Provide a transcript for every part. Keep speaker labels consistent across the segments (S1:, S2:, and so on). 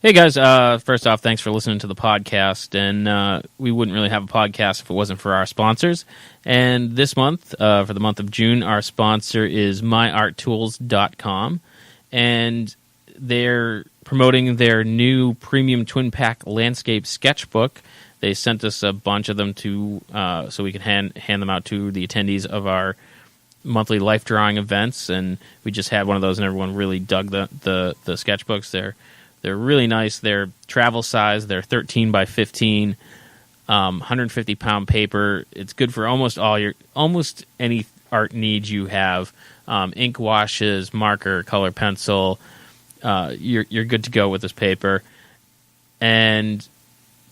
S1: Hey guys, first off, thanks for listening to the podcast, and we wouldn't really have a podcast if it wasn't for our sponsors. And this month, for the month of June, our sponsor is myarttools.com, and they're promoting their new premium twin pack landscape sketchbook. They sent us a bunch of them to so we can hand them out to the attendees of our monthly life drawing events, and we just had one of those, and everyone really dug the sketchbooks. They're really nice. They're travel size. They're 13 by 15, 150-pound paper. It's good for almost any art needs you have. Ink washes, marker, color pencil. You're good to go with this paper. And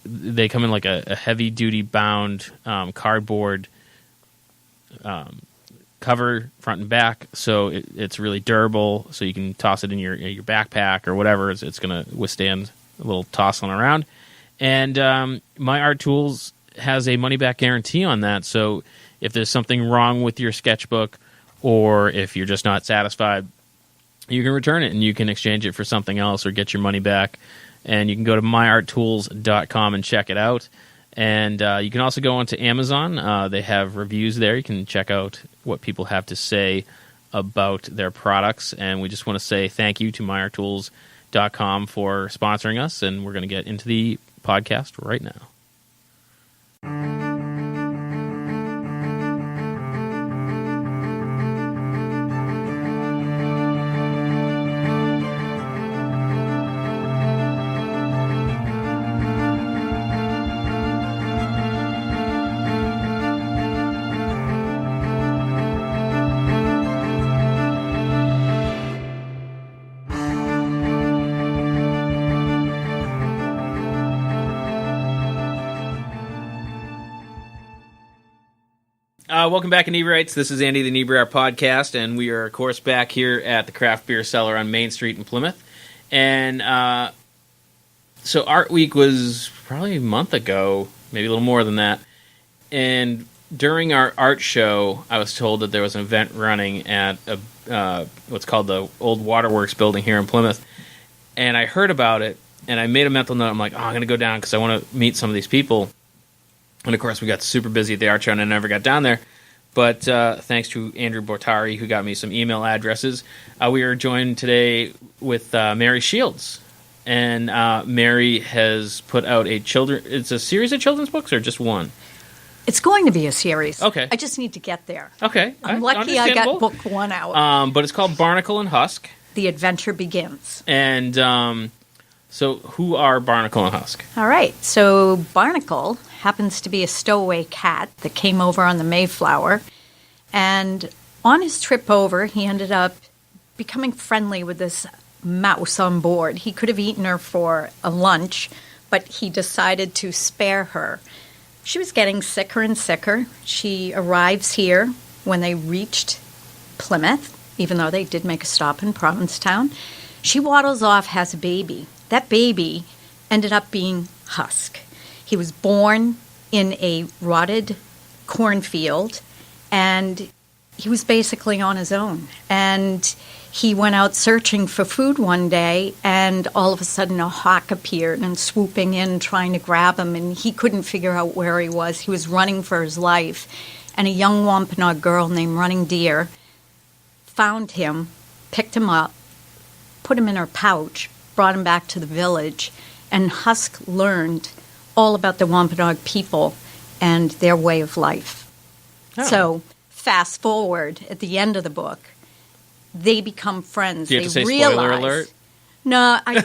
S1: they come in like a heavy-duty bound cardboard cover front and back, so it's really durable, so you can toss it in your backpack or whatever. It's going to withstand a little tossing around. And My Art Tools has a money-back guarantee on that, so if there's something wrong with your sketchbook or if you're just not satisfied, you can return it and you can exchange it for something else or get your money back. And you can go to myarttools.com and check it out. And you can also go onto Amazon. They have reviews there. You can check out what people have to say about their products. And we just want to say thank you to myarttools.com for sponsoring us. And we're going to get into the podcast right now. Welcome back, Inebri-arts. This is Andy, the Inebri-art podcast, and we are, of course, back here at the Craft Beer Cellar on Main Street in Plymouth. And so Art Week was probably a month ago, maybe a little more than that. And during our art show, I was told that there was an event running at what's called the Old Waterworks building here in Plymouth. And I heard about it, and I made a mental note. I'm like, I'm going to go down because I want to meet some of these people. And, of course, we got super busy at the art show, and I never got down there. But thanks to Andrew Bortari, who got me some email addresses, we are joined today with Mary Shields. And Mary has put out it's a series of children's books or just one?
S2: It's going to be a series.
S1: Okay.
S2: I just need to get there.
S1: Okay.
S2: I'm lucky I got book one out.
S1: But it's called Barnicle and Husk.
S2: The adventure begins.
S1: And so who are Barnicle and Husk?
S2: All right. So Barnicle happens to be a stowaway cat that came over on the Mayflower. And on his trip over, he ended up becoming friendly with this mouse on board. He could have eaten her for a lunch, but he decided to spare her. She was getting sicker and sicker. She arrives here when they reached Plymouth, even though they did make a stop in Provincetown. She waddles off, has a baby. That baby ended up being Husk. He was born in a rotted cornfield, and he was basically on his own. And he went out searching for food one day, and all of a sudden a hawk appeared and swooping in, trying to grab him, and he couldn't figure out where he was. He was running for his life. And a young Wampanoag girl named Running Deer found him, picked him up, put him in her pouch, brought him back to the village, and Husk learned all about the Wampanoag people and their way of life. Oh. So, fast forward, at the end of the book, they become friends.
S1: Do you have
S2: they
S1: to say
S2: realize,
S1: spoiler alert?
S2: No, I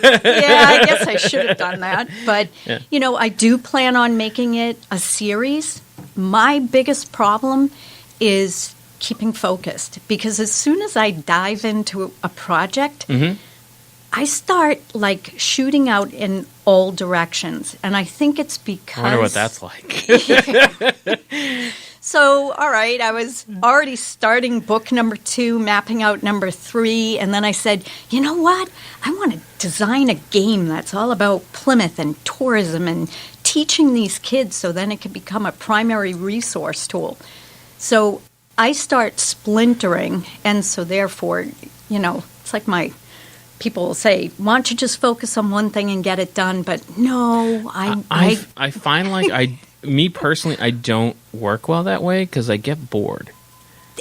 S2: guess I should have done that. But, I do plan on making it a series. My biggest problem is keeping focused, because as soon as I dive into a project, I start shooting out in all directions, and I think it's because...
S1: I wonder what that's like.
S2: So, all right, I was already starting book number 2, mapping out number 3, and then I said, you know what? I want to design a game that's all about Plymouth and tourism and teaching these kids so then it can become a primary resource tool. So I start splintering, and so therefore, it's like my people will say, "Why don't you just focus on one thing and get it done?" But no,
S1: I find like me personally, I don't work well that way because I get bored.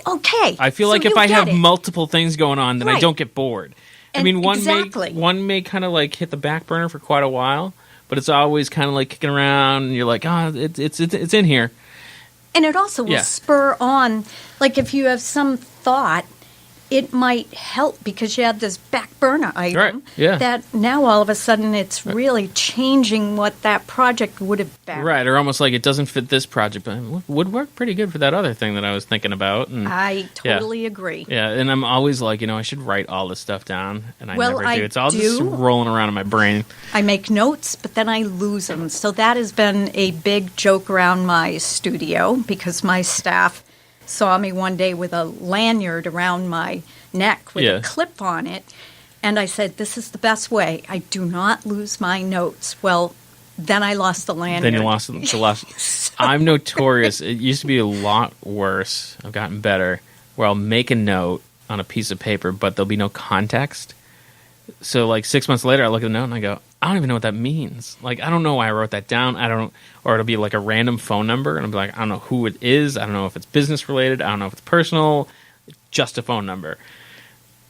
S2: Okay.
S1: I feel like if I have multiple things going on, then I don't get bored. I mean, one may kind of like hit the back burner for quite a while, but it's always kind of like kicking around, and you're like, it's in here.
S2: And it also will spur on, like if you have some thought, it might help because you have this back burner item that now all of a sudden it's really changing what that project would have been.
S1: Right, or almost like it doesn't fit this project, but it would work pretty good for that other thing that I was thinking about. And,
S2: I totally agree.
S1: Yeah, and I'm always like, I should write all this stuff down, and I never do. It's all just rolling around in my brain.
S2: I make notes, but then I lose them. So that has been a big joke around my studio because my staff saw me one day with a lanyard around my neck with a clip on it, and I said, "This is the best way. I do not lose my notes." Well, then I lost the lanyard.
S1: Then you lost the lost. I'm notorious. It used to be a lot worse. I've gotten better, where I'll make a note on a piece of paper, but there'll be no context. So, like 6 months later, I look at the note and I go, I don't even know what that means. Like, I don't know why I wrote that down. Or it'll be like a random phone number, and I'll be like, I don't know who it is. I don't know if it's business related. I don't know if it's personal. Just a phone number.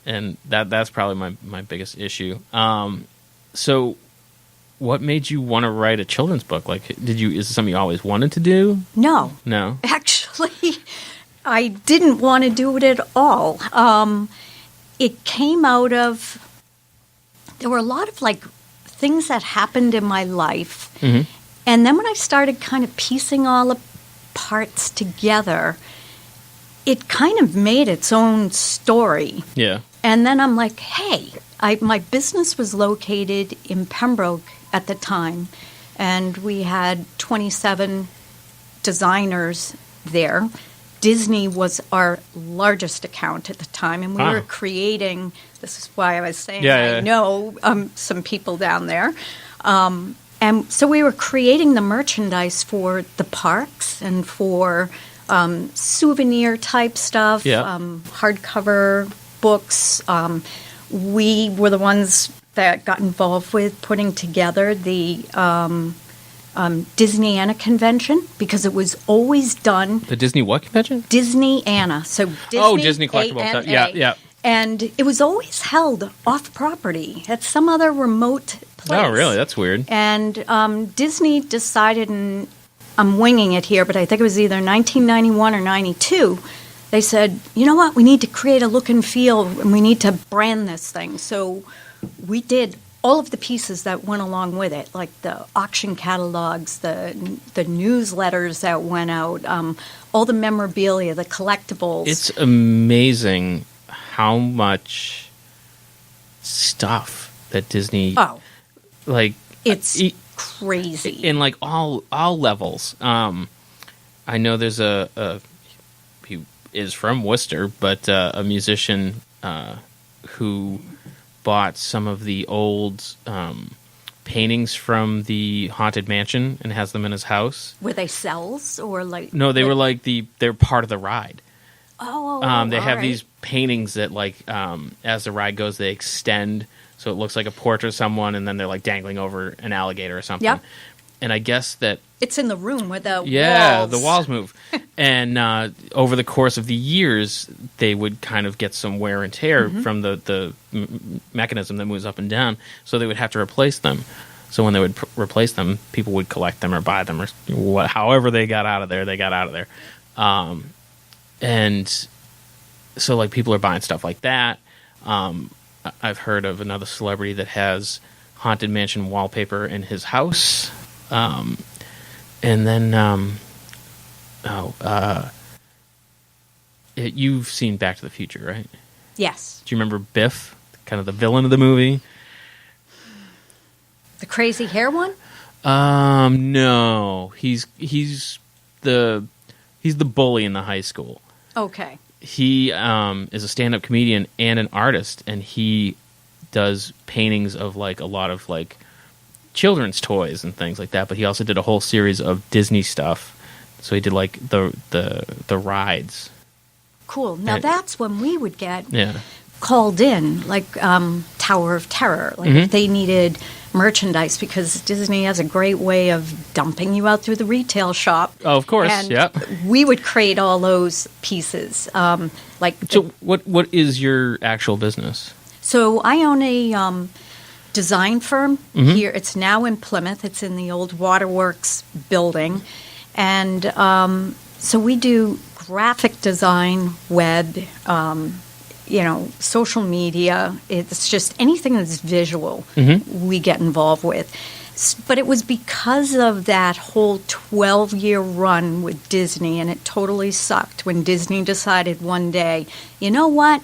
S1: And that's probably my biggest issue. So, what made you want to write a children's book? Like, is it something you always wanted to do?
S2: No. Actually, I didn't want to do it at all. It came out of, there were a lot of like things that happened in my life. Mm-hmm. And then when I started kind of piecing all the parts together, it kind of made its own story.
S1: Yeah.
S2: And then I'm like, hey, my business was located in Pembroke at the time, and we had 27 designers there. Disney was our largest account at the time, and we were creating, this is why I was saying I know some people down there. And so we were creating the merchandise for the parks and for souvenir type stuff, hardcover books. We were the ones that got involved with putting together the Disney Anna convention, because it was always done.
S1: The Disney what convention?
S2: Disney Anna. So Disney,
S1: Disney collectible stuff. Yeah.
S2: And it was always held off property at some other remote place.
S1: Oh, really? That's weird.
S2: And Disney decided, and I'm winging it here, but I think it was either 1991 or 92. They said, you know what? We need to create a look and feel, and we need to brand this thing. So we did all of the pieces that went along with it, like the auction catalogs, the newsletters that went out, all the memorabilia, the collectibles.
S1: It's amazing how much stuff that Disney
S2: it's crazy
S1: in like all levels. I know there's he is from Worcester, but a musician who bought some of the old paintings from the Haunted Mansion and has them in his house.
S2: Were they cells or like?
S1: No, they were like they're part of the ride. They have
S2: right.
S1: these paintings that, like, as the ride goes, they extend, so it looks like a portrait of someone, and then they're like dangling over an alligator or something. Yep. And I guess that
S2: it's in the room where the
S1: walls. The walls move. And over the course of the years, they would kind of get some wear and tear from the mechanism that moves up and down, so they would have to replace them. So when they would replace them, people would collect them or buy them, or however they got out of there, they got out of there. And so, like, people are buying stuff like that. I've heard of another celebrity that has Haunted Mansion wallpaper in his house. And then, you've seen Back to the Future, right?
S2: Yes.
S1: Do you remember Biff, kind of the villain of the movie?
S2: The crazy hair one?
S1: No. He's the bully in the high school.
S2: Okay.
S1: He is a stand-up comedian and an artist, and he does paintings of like a lot of like children's toys and things like that. But he also did a whole series of Disney stuff. So he did like the rides.
S2: Cool. Now that's when we would get called in, like Tower of Terror, like if they needed merchandise, because Disney has a great way of dumping you out through the retail shop.
S1: Oh, of course,
S2: and
S1: yeah.
S2: we would create all those pieces.
S1: So what is your actual business?
S2: So I own a design firm here. It's now in Plymouth. It's in the old Waterworks building. And so we do graphic design, web, social media. It's just anything that's visual we get involved with. But it was because of that whole 12-year run with Disney, and it totally sucked when Disney decided one day, you know what?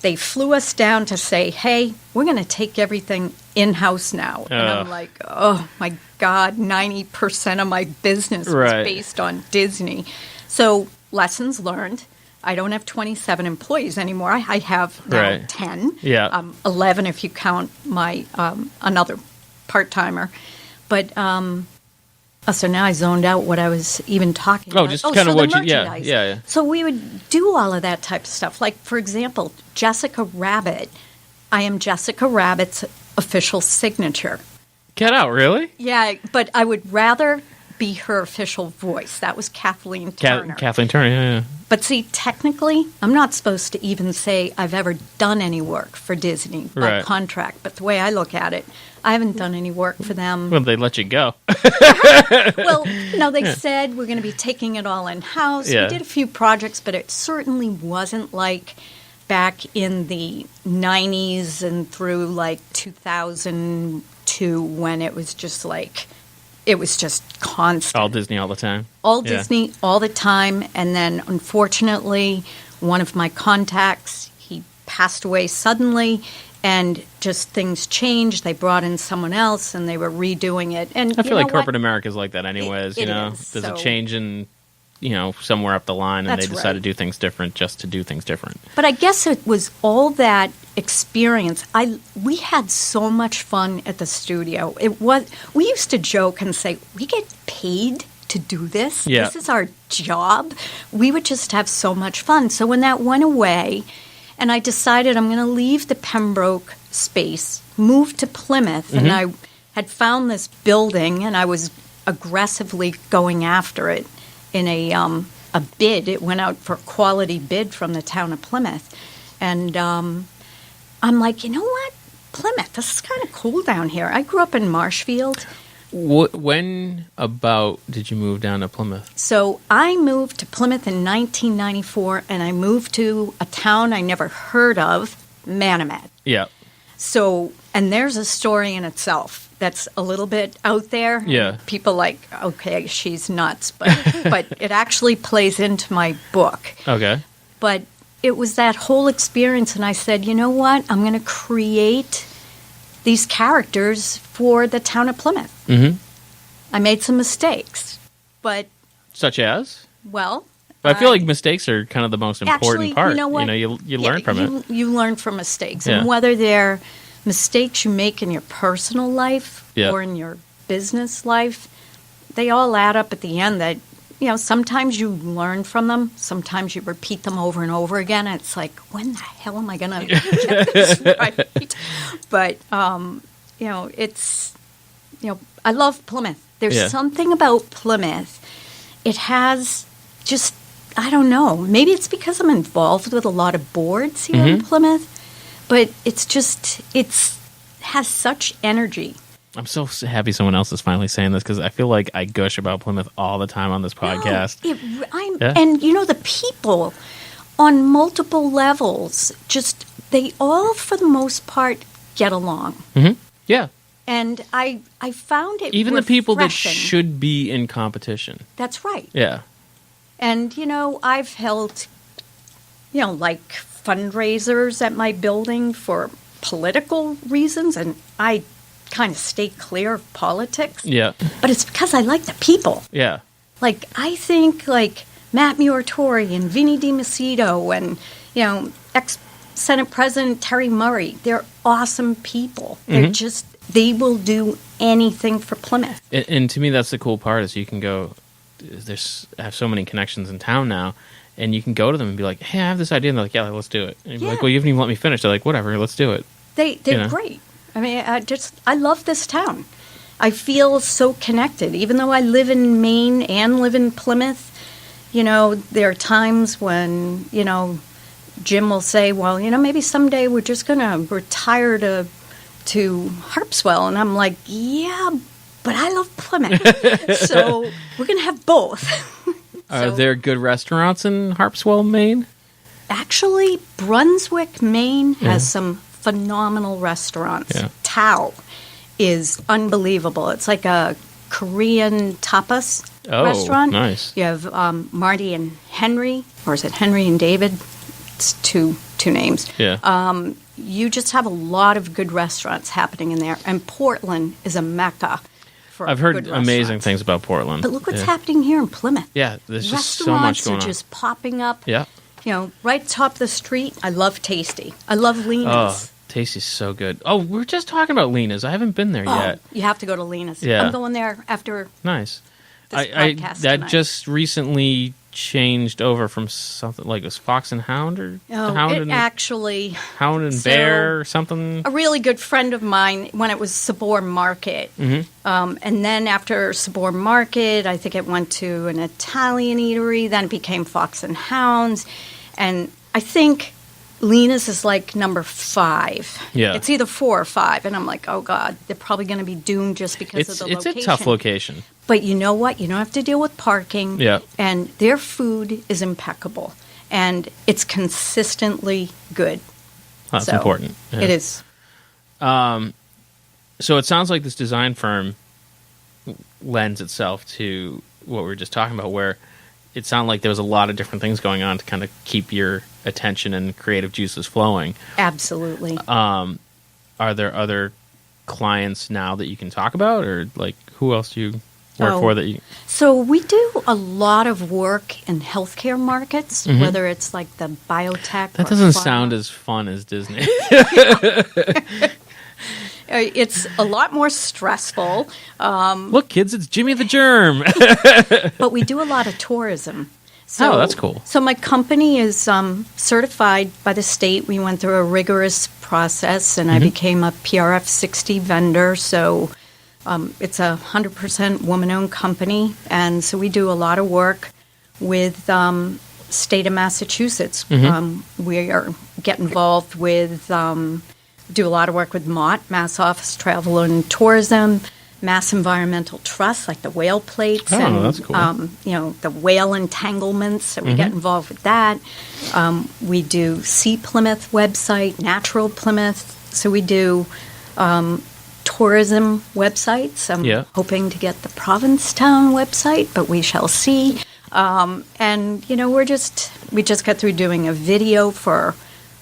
S2: They flew us down to say, hey, we're going to take everything in-house now. And I'm like, oh, my God, 90% of my business was based on Disney. So lessons learned. I don't have 27 employees anymore. I have now 10.
S1: Yeah.
S2: 11 if you count my another part-timer. But so now I zoned out what I was even talking about.
S1: Just kind of what you...
S2: Yeah. So we would do all of that type of stuff. Like, for example, Jessica Rabbit. I am Jessica Rabbit's official signature.
S1: Get out, really?
S2: Yeah, but I would rather be her official voice. That was Kathleen Turner.
S1: Kathleen Turner, yeah.
S2: But see, technically, I'm not supposed to even say I've ever done any work for Disney by contract. But the way I look at it, I haven't done any work for them.
S1: Well, they let you go.
S2: Well, no, they said we're going to be taking it all in-house.
S1: Yeah.
S2: We did a few projects, but it certainly wasn't like back in the 90s and through like 2002 when it was just like... It was just constant.
S1: All Disney all the time.
S2: All Disney all the time. And then, unfortunately, one of my contacts, he passed away suddenly, and just things changed. They brought in someone else, and they were redoing it. And
S1: I feel like corporate America is like that anyways.
S2: It
S1: There's
S2: so.
S1: a change in, somewhere up the line, and they decide to do things different just to do things different.
S2: But I guess it was all that experience. We had so much fun at the studio. We used to joke and say, we get paid to do this.
S1: Yeah.
S2: This is our job. We would just have so much fun. So when that went away, and I decided I'm going to leave the Pembroke space, move to Plymouth, and I had found this building, and I was aggressively going after it in a bid. It went out for a quality bid from the town of Plymouth. And I'm like, you know what? Plymouth, this is kind of cool down here. I grew up in Marshfield.
S1: When about did you move down to Plymouth?
S2: So I moved to Plymouth in 1994, and I moved to a town I never heard of, Manamet.
S1: Yeah.
S2: So, and there's a story in itself that's a little bit out there.
S1: Yeah.
S2: People like, okay, she's nuts. But it actually plays into my book.
S1: Okay.
S2: But it was that whole experience, and I said, you know what? I'm going to create these characters for the town of Plymouth. Mm-hmm. I made some mistakes, but...
S1: Such as?
S2: Well...
S1: I feel like mistakes are kind of the most important part.
S2: You know what?
S1: You learn from it.
S2: You learn from mistakes. And whether they're mistakes you make in your personal life or in your business life, they all add up at the end that, sometimes you learn from them. Sometimes you repeat them over and over again. And it's like, when the hell am I going to get this right? But, it's, I love Plymouth. There's something about Plymouth. It has just... I don't know. Maybe it's because I'm involved with a lot of boards here in Plymouth, but it's has such energy.
S1: I'm so happy someone else is finally saying this because I feel like I gush about Plymouth all the time on this podcast.
S2: And the people on multiple levels, they all, for the most part, get along.
S1: Mm-hmm. Yeah.
S2: And I found it
S1: even
S2: refreshing.
S1: The people that should be in competition.
S2: That's right.
S1: Yeah.
S2: And, I've held, like fundraisers at my building for political reasons, and I kind of stay clear of politics.
S1: Yeah.
S2: But it's because I like the people.
S1: Yeah.
S2: Like, I think, like, Matt Muratori and Vinnie DiMacedo and, ex-Senate President Terry Murray, they're awesome people. They're they will do anything for Plymouth.
S1: And to me, that's the cool part is you can go... I have so many connections in town now,
S2: Mm-hmm.
S1: you can go to them and be like, hey, I have this idea. And they're like, yeah, let's do it. And you're
S2: Yeah.
S1: like, well, you haven't even let me finish. They're like, whatever, let's do it.
S2: They're great. I mean, I love this town. I feel so connected. Even though I live in Maine and live in Plymouth, there are times when, Jim will say, well, maybe someday we're just going to retire to Harpswell. And I'm like, yeah, but I love Plymouth. So we're going to have both.
S1: Are there good restaurants in Harpswell, Maine?
S2: Actually, Brunswick, Maine has some phenomenal restaurants.
S1: Yeah.
S2: Tao is unbelievable. It's like a Korean tapas restaurant.
S1: Nice.
S2: You have Marty and Henry, or is it Henry and David? It's two names.
S1: Yeah.
S2: You just have a lot of good restaurants happening in there, and Portland is a mecca for
S1: I've heard
S2: good
S1: amazing
S2: restaurants.
S1: things about Portland.
S2: But look what's happening here in Plymouth.
S1: Yeah, there's just so much going on.
S2: Restaurants are just popping up.
S1: Yeah.
S2: Right top of the street. I love Tasty. I love Lena's.
S1: Oh, Tasty's so good. Oh, we were just talking about Lena's. I haven't been there yet.
S2: You have to go to Lena's.
S1: Yeah.
S2: I'm going there after
S1: Nice.
S2: this podcast
S1: that
S2: tonight.
S1: just recently changed over from something like, it was Fox and Hound or Hound and
S2: so,
S1: Bear or something.
S2: A really good friend of mine when it was Sabor Market.
S1: Mm-hmm.
S2: And then after Sabor Market, I think it went to an Italian eatery. Then it became Fox and Hounds. And I think Lena's is like number 5.
S1: Yeah.
S2: It's either 4 or 5. And I'm like, oh, God, they're probably going to be doomed just because of the location.
S1: It's a tough location.
S2: But you know what? You don't have to deal with parking.
S1: Yeah.
S2: And their food is impeccable. And it's consistently good.
S1: That's
S2: So,
S1: important. Yeah.
S2: It is.
S1: So it sounds like this design firm lends itself to what we were just talking about, where it sounded like there was a lot of different things going on to kind of keep your attention and creative juices flowing.
S2: Absolutely.
S1: Are there other clients now that you can talk about, or like who else do you work for that you...
S2: So we do a lot of work in healthcare markets, whether it's like the biotech.
S1: That
S2: or
S1: doesn't
S2: pharma.
S1: sound as fun as Disney.
S2: It's a lot more stressful.
S1: Look, kids, it's Jimmy the Germ.
S2: But we do a lot of tourism. So,
S1: Oh, that's cool.
S2: So my company is certified by the state. We went through a rigorous process, and I became a PRF 60 vendor. So it's a 100% woman-owned company, and so we do a lot of work with state of Massachusetts. We get involved with, do a lot of work with MOT, Mass Office Travel and Tourism, Mass Environmental Trust, like the whale plates, and
S1: that's cool.
S2: the whale entanglements. So we get involved with that. We do Sea Plymouth website, Natural Plymouth. So we do tourism websites. I'm hoping to get the Provincetown website, but we shall see. And we just got through doing a video for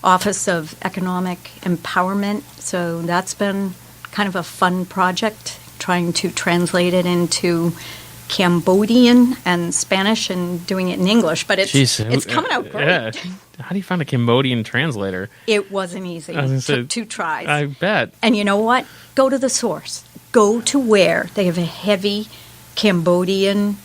S2: Office of Economic Empowerment. So that's been kind of a fun project, trying to translate it into Cambodian and Spanish and doing it in English. But it's coming out great.
S1: Yeah. How do you find a Cambodian translator?
S2: It wasn't easy. It took 2 tries.
S1: I bet.
S2: And you know what? Go to the source. Go to where they have a heavy Cambodian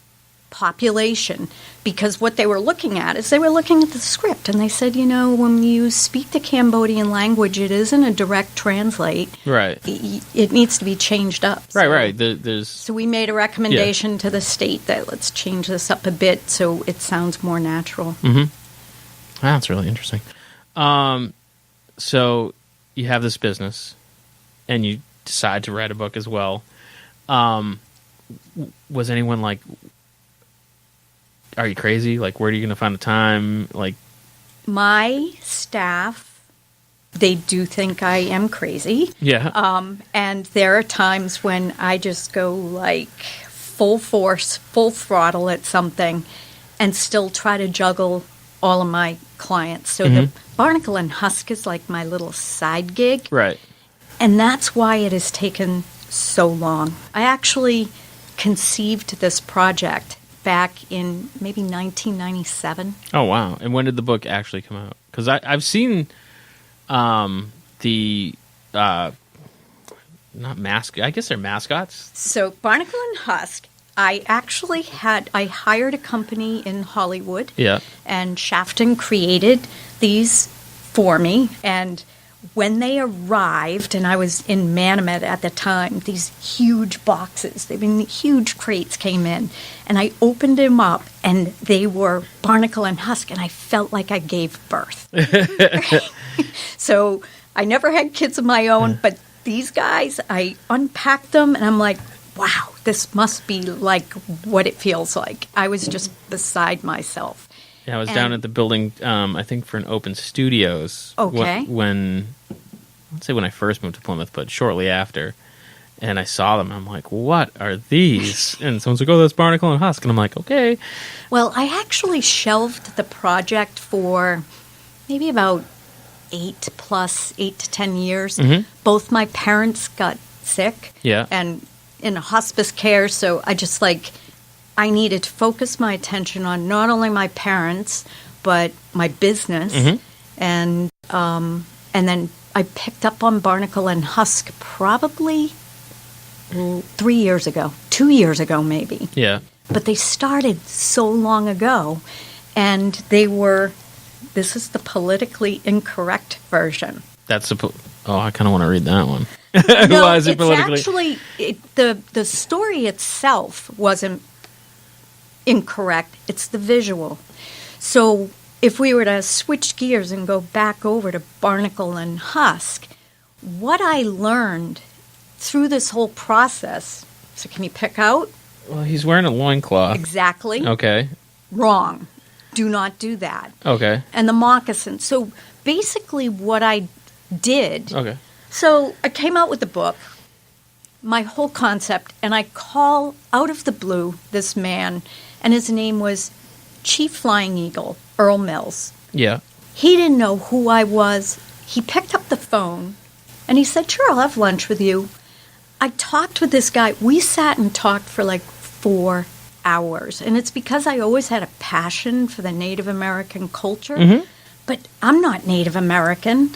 S2: population, because what they were looking at is they were looking at the script, and they said, when you speak the Cambodian language, it isn't a direct translate.
S1: Right.
S2: It needs to be changed up.
S1: Right.
S2: So we made a recommendation to the state that let's change this up a bit so it sounds more natural.
S1: Mm-hmm. That's really interesting. So you have this business, and you decide to write a book as well. Was anyone like, are you crazy? Like, where are you going to find the time? Like,
S2: my staff, they do think I am crazy.
S1: Yeah.
S2: And there are times when I just go like full force, full throttle at something and still try to juggle all of my clients. So the Barnicle and Husk is like my little side gig.
S1: Right.
S2: And that's why it has taken so long. I actually conceived this project back in maybe 1997.
S1: Oh, wow. And when did the book actually come out? Because I've seen the, not mascot, I guess they're mascots.
S2: So Barnicle and Husk I hired a company in Hollywood.
S1: Yeah.
S2: And Shafton created these for me. And when they arrived, and I was in Manomet at the time, these huge boxes, huge crates came in. And I opened them up, and they were Barnicle and Husk, and I felt like I gave birth. So I never had kids of my own, but these guys, I unpacked them, and I'm like, wow, this must be like what it feels like. I was just beside myself.
S1: Yeah, I was down at the building, I think, for an open studios.
S2: Okay.
S1: Let's say when I first moved to Plymouth, but shortly after. And I saw them, and I'm like, what are these? And someone's like, oh, that's Barnicle and Husk. And I'm like, okay.
S2: Well, I actually shelved the project for maybe about 8 to 10 years.
S1: Mm-hmm.
S2: Both my parents got sick.
S1: Yeah.
S2: And in hospice care, so I needed to focus my attention on not only my parents, but my business.
S1: Mm-hmm.
S2: And then I picked up on Barnicle and Husk probably 3 years ago, 2 years ago maybe.
S1: Yeah.
S2: But they started so long ago, and this is the politically incorrect version.
S1: I kind of want to read that one.
S2: No,
S1: Why is it politically?
S2: Actually, the story itself wasn't incorrect. It's the visual. So if we were to switch gears and go back over to Barnicle and Husk, what I learned through this whole process, so can you pick out?
S1: Well, he's wearing a loincloth.
S2: Exactly.
S1: Okay.
S2: Wrong. Do not do that.
S1: Okay.
S2: And the moccasin. So basically what I did,
S1: Okay.
S2: so I came out with the book, my whole concept, and I call out of the blue this man, and his name was Chief Flying Eagle, Earl Mills.
S1: Yeah.
S2: He didn't know who I was. He picked up the phone, and he said, sure, I'll have lunch with you. I talked with this guy. We sat and talked for like 4 hours, and it's because I always had a passion for the Native American culture,
S1: Mm-hmm.
S2: but I'm not Native American.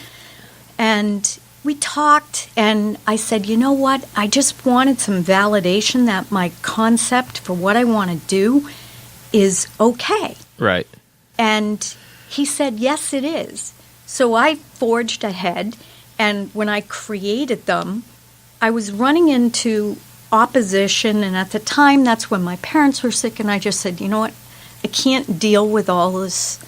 S2: And we talked, and I said, you know what? I just wanted some validation that my concept for what I want to do is okay.
S1: Right.
S2: And he said, yes, it is. So I forged ahead, and when I created them, I was running into opposition, and at the time, that's when my parents were sick, and I just said, you know what? I can't deal with all this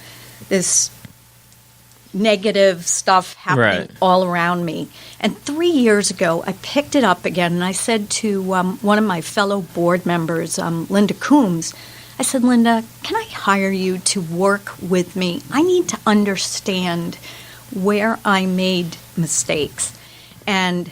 S2: negative stuff happening all around me. And 3 years ago, I picked it up again, and I said to one of my fellow board members, Linda Coombs, I said, Linda, can I hire you to work with me? I need to understand where I made mistakes. And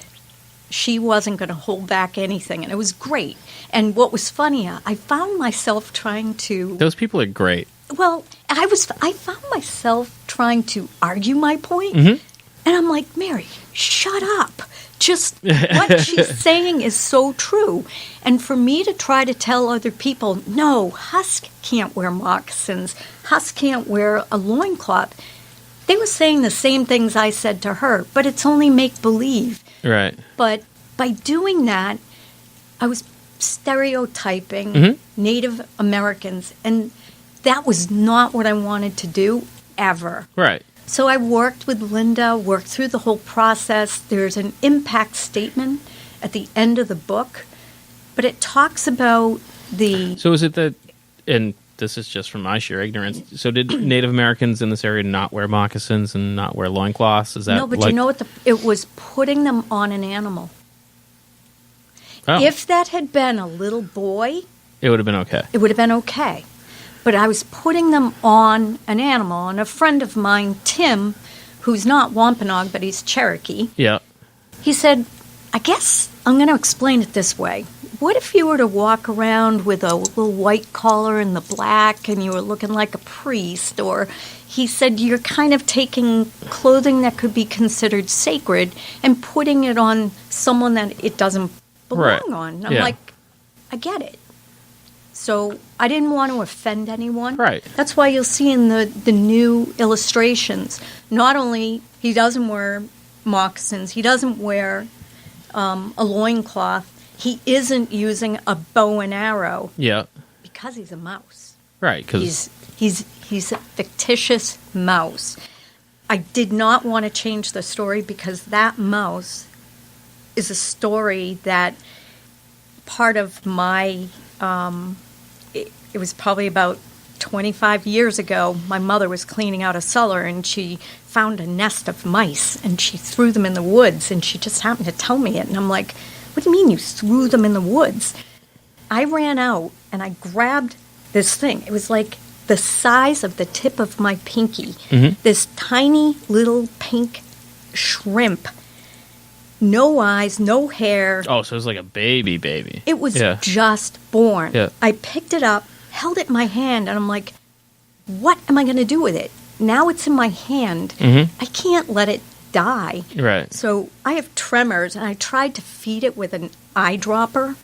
S2: she wasn't going to hold back anything, and it was great. And what was funny, I found myself trying to...
S1: Those people are great.
S2: Well, I found myself trying to argue my point,
S1: Mm-hmm.
S2: and I'm like, Mary, shut up. Just what she's saying is so true. And for me to try to tell other people, no, Husk can't wear moccasins, Husk can't wear a loincloth, they were saying the same things I said to her, but it's only make-believe.
S1: Right.
S2: But by doing that, I was stereotyping
S1: Mm-hmm.
S2: Native Americans, and that was not what I wanted to do ever.
S1: Right.
S2: So I worked with Linda, worked through the whole process. There's an impact statement at the end of the book, but it talks about the...
S1: So is it that, and this is just from my sheer ignorance, so did Native Americans in this area not wear moccasins and not wear loincloths? Is that
S2: No, but you know what? It was putting them on an animal.
S1: Oh,
S2: If that had been a little boy,
S1: it would have been okay.
S2: it would have been okay. But I was putting them on an animal, and a friend of mine, Tim, who's not Wampanoag, but he's Cherokee,
S1: Yeah.
S2: he said, I guess I'm going to explain it this way. What if you were to walk around with a little white collar and the black, and you were looking like a priest? Or he said, you're kind of taking clothing that could be considered sacred and putting it on someone that it doesn't belong
S1: Right.
S2: on. And I'm
S1: Yeah.
S2: like, I get it. So I didn't want to offend anyone.
S1: Right.
S2: That's why you'll see in the new illustrations, not only he doesn't wear moccasins, he doesn't wear a loincloth, he isn't using a bow and arrow.
S1: Yeah.
S2: Because he's a mouse.
S1: Right, because
S2: he's a fictitious mouse. I did not want to change the story because that mouse is a story that part of my, it was probably about 25 years ago, my mother was cleaning out a cellar and she found a nest of mice and she threw them in the woods and she just happened to tell me it. And I'm like, what do you mean you threw them in the woods? I ran out and I grabbed this thing. It was like the size of the tip of my pinky. This tiny little pink shrimp. No eyes, no hair.
S1: Oh, so it was like a baby.
S2: It was just born.
S1: Yeah.
S2: I picked it up, held it in my hand, and I'm like, what am I going to do with it? Now it's in my hand. I can't let it die.
S1: Right.
S2: So I have tremors, and I tried to feed it with an eyedropper.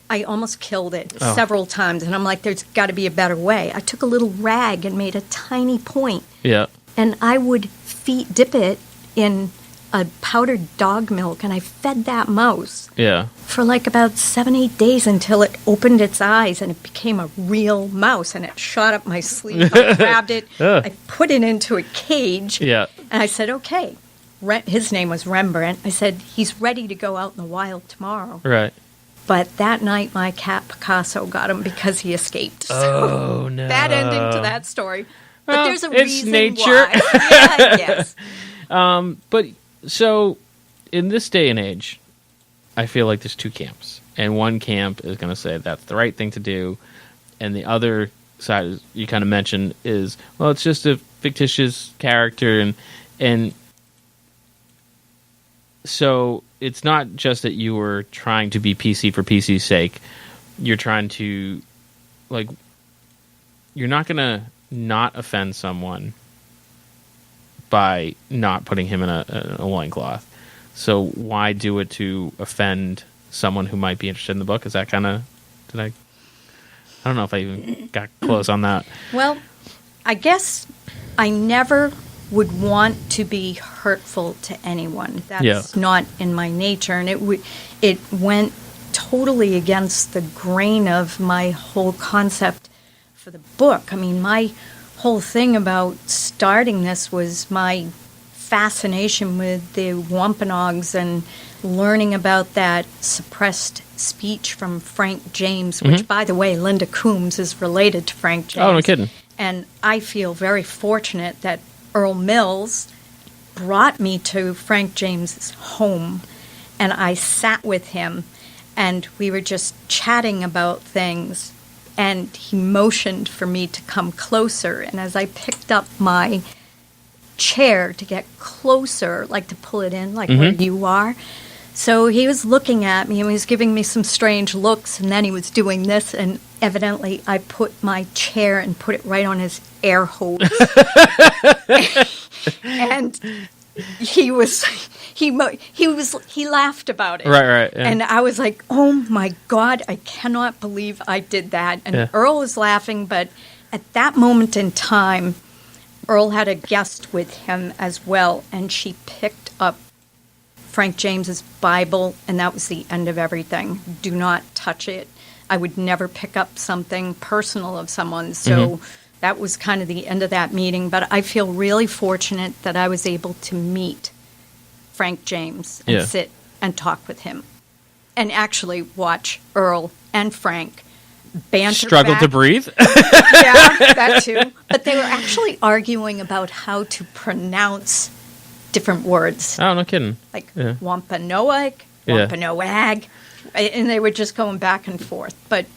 S2: I almost killed it several times, and I'm like, there's got to be a better way. I took a little rag and made a tiny point.
S1: Yeah.
S2: And I would dip it in a powdered dog milk, and I fed that mouse for like about 7-8 days until it opened its eyes and it became a real mouse, and it shot up my sleeve. I grabbed it, I put it into a cage, and I said, okay. His name was Rembrandt. I said, he's ready to go out in the wild tomorrow.
S1: Right.
S2: But that night, my cat Picasso got him because he escaped. So
S1: Oh, no.
S2: bad ending to that story. But
S1: Well,
S2: there's a
S1: it's
S2: reason
S1: nature.
S2: why. Yeah, yes.
S1: But so in this day and age, I feel like there's two camps. And one camp is going to say that's the right thing to do. And the other side, you kind of mentioned, is, well, it's just a fictitious character. And so it's not just that you were trying to be PC for PC's sake. You're trying to, like, you're not going to not offend someone by not putting him in a loincloth. So why do it to offend someone who might be interested in the book? Is that kind of, I don't know if I even got close on that.
S2: Well, I guess I never would want to be hurtful to anyone. That's not in my nature, and it went totally against the grain of my whole concept for the book. I mean, my whole thing about starting this was my fascination with the Wampanoags and learning about that suppressed speech from Frank James, which, by the way, Linda Coombs is related to Frank James.
S1: Oh, no kidding.
S2: And I feel very fortunate that Earl Mills brought me to Frank James's home, and I sat with him, and we were just chatting about things, and he motioned for me to come closer. And as I picked up my chair to get closer, like to pull it in, like where you are, so he was looking at me and he was giving me some strange looks, and then he was doing this, and evidently I put my chair and put it right on his air hose. And he laughed about it.
S1: Right. Yeah.
S2: And I was like, oh my God, I cannot believe I did that. And Earl was laughing, but at that moment in time, Earl had a guest with him as well, and she picked up Frank James's Bible, and that was the end of everything. Do not touch it. I would never pick up something personal of someone, so that was kind of the end of that meeting. But I feel really fortunate that I was able to meet Frank James and sit and talk with him, and actually watch Earl and Frank banter
S1: struggle
S2: back.
S1: to breathe.
S2: Yeah, that too. But they were actually arguing about how to pronounce different words.
S1: Oh, no kidding.
S2: Like Wampanoag, Wampanoag, and they were just going back and forth. But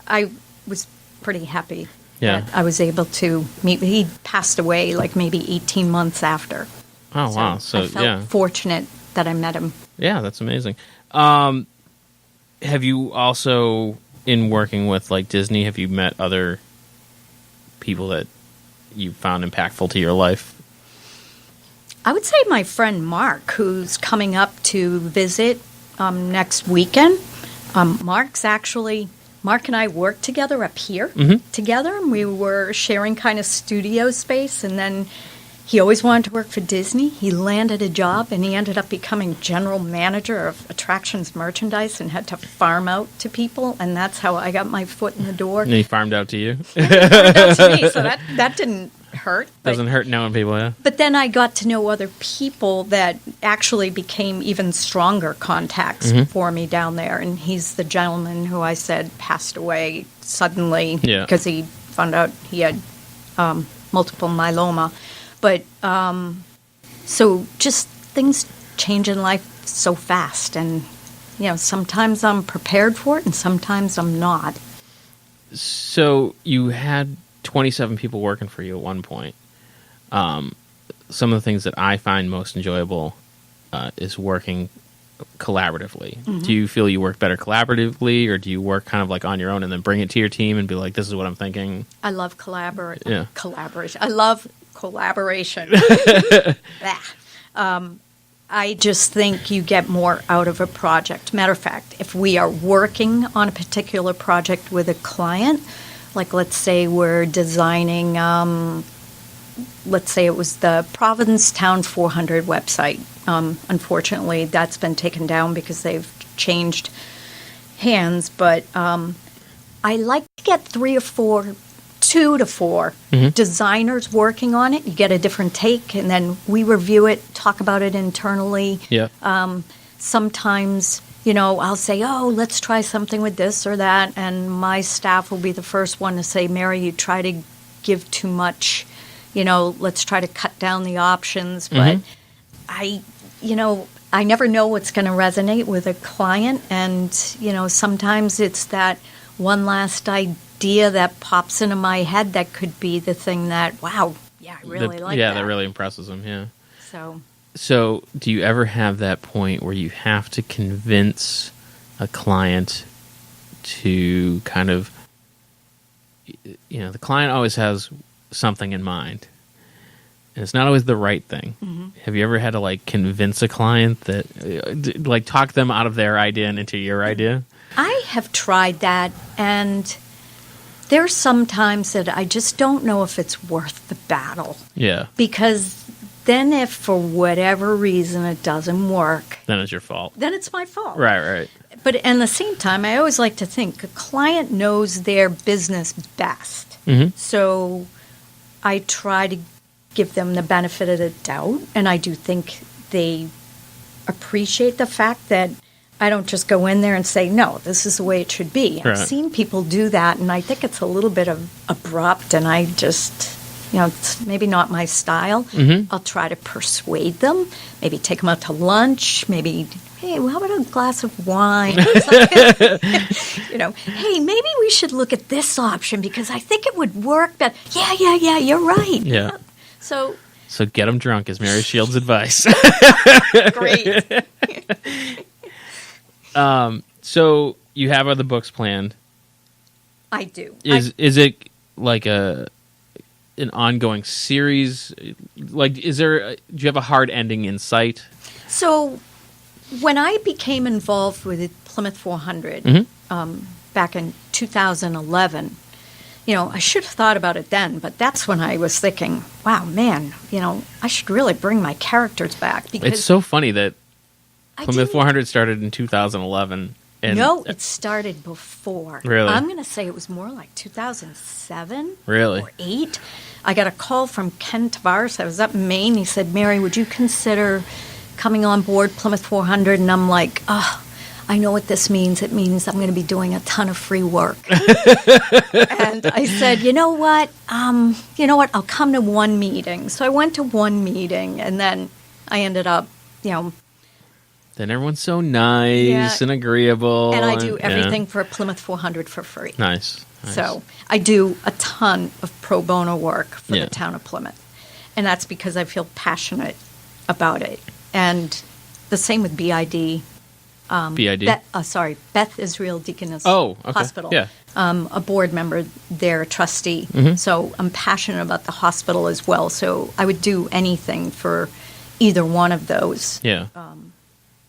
S2: I was pretty happy that I was able to meet. He passed away like maybe 18 months after.
S1: Oh, wow. So,
S2: I felt fortunate that I met him.
S1: Yeah, that's amazing. Have you also, in working with like Disney, have you met other people that you found impactful to your life?
S2: I would say my friend Mark, who's coming up to visit next weekend. Mark and I worked together up here together, and we were sharing kind of studio space, and then He always wanted to work for Disney. He landed a job, and he ended up becoming general manager of attractions merchandise and had to farm out to people, and that's how I got my foot in the door.
S1: And he farmed out to you?
S2: Farmed out to me, so that didn't hurt.
S1: Doesn't hurt knowing people, yeah.
S2: But then I got to know other people that actually became even stronger contacts for me down there, and he's the gentleman who I said passed away suddenly because he found out he had multiple myeloma. But so just things change in life so fast, and sometimes I'm prepared for it, and sometimes I'm not.
S1: So you had 27 people working for you at one point. Some of the things that I find most enjoyable is working collaboratively. Do you feel you work better collaboratively, or do you work kind of like on your own and then bring it to your team and be like, this is what I'm thinking?
S2: I love collaboration. I love collaboration. I just think you get more out of a project. Matter of fact, if we are working on a particular project with a client, like let's say we're designing, let's say it was the Provincetown 400 website. Unfortunately, that's been taken down because they've changed hands. But I like to get 2 to 4 designers working on it. You get a different take, and then we review it, talk about it internally.
S1: Yeah.
S2: Sometimes, I'll say, oh, let's try something with this or that, and my staff will be the first one to say, Mary, you try to give too much. Let's try to cut down the options. But I never know what's going to resonate with a client, and, sometimes it's that one last idea that pops into my head that could be the thing that, wow, I really like that.
S1: Yeah, that really impresses them, yeah.
S2: So
S1: do you ever have that point where you have to convince a client to kind of, the client always has something in mind, and it's not always the right thing. Have you ever had to, convince a client that, talk them out of their idea and into your idea?
S2: I have tried that, and there's some times that I just don't know if it's worth the battle.
S1: Yeah.
S2: Because then if for whatever reason it doesn't work,
S1: then it's your fault.
S2: Then it's my fault.
S1: Right.
S2: But at the same time, I always like to think a client knows their business best. So I try to give them the benefit of the doubt, and I do think they appreciate the fact that I don't just go in there and say, no, this is the way it should be. Right. I've seen people do that, and I think it's a little bit of abrupt, and I just, it's maybe not my style. I'll try to persuade them, maybe take them out to lunch, maybe, hey, well, how about a glass of wine? Hey, maybe we should look at this option because I think it would work. But yeah, you're right.
S1: Yeah. So get them drunk is Mary Shields' advice.
S2: Great.
S1: So you have other books planned.
S2: I do.
S1: Is it like an ongoing series? Do you have a hard ending in sight?
S2: So when I became involved with Plymouth 400 back in 2011, I should have thought about it then, but that's when I was thinking, wow, man, I should really bring my characters back. Because
S1: it's so funny that Plymouth 400 started in 2011.
S2: No, it started before.
S1: Really?
S2: I'm going to say it was more like 2007
S1: really?
S2: Or 8. I got a call from Ken Tavares. I was up in Maine. He said, Mary, would you consider coming on board Plymouth 400? And I'm like, I know what this means. It means I'm going to be doing a ton of free work. And I said, you know what? I'll come to one meeting. So I went to one meeting, and then I ended up,
S1: Then everyone's so nice and agreeable.
S2: And I do everything for Plymouth 400 for free.
S1: Nice.
S2: So I do a ton of pro bono work for the town of Plymouth. And that's because I feel passionate about it. And the same with BID.
S1: BID?
S2: Beth Israel Deaconess Hospital.
S1: Yeah.
S2: A board member there, a trustee. So I'm passionate about the hospital as well. So I would do anything for either one of those.
S1: Yeah.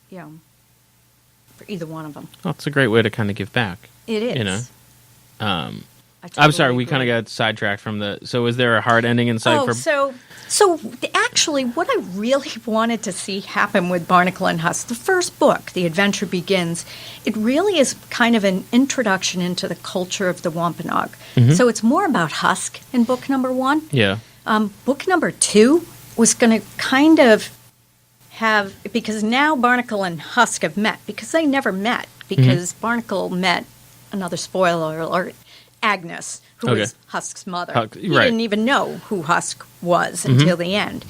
S2: For either one of them.
S1: Oh, it's a great way to kind of give back.
S2: It is.
S1: I'm sorry, we kind of got sidetracked from the. So, is there a hard ending in sight for?
S2: So actually, what I really wanted to see happen with Barnicle and Husk, the first book, The Adventure Begins, it really is kind of an introduction into the culture of the Wampanoag. So it's more about Husk in book number 1.
S1: Yeah.
S2: Book number 2 was going to kind of have, because now Barnicle and Husk have met, because they never met, because Barnicle met, another spoiler alert, Agnes, who was Husk's mother. He didn't even know who Husk was until the end.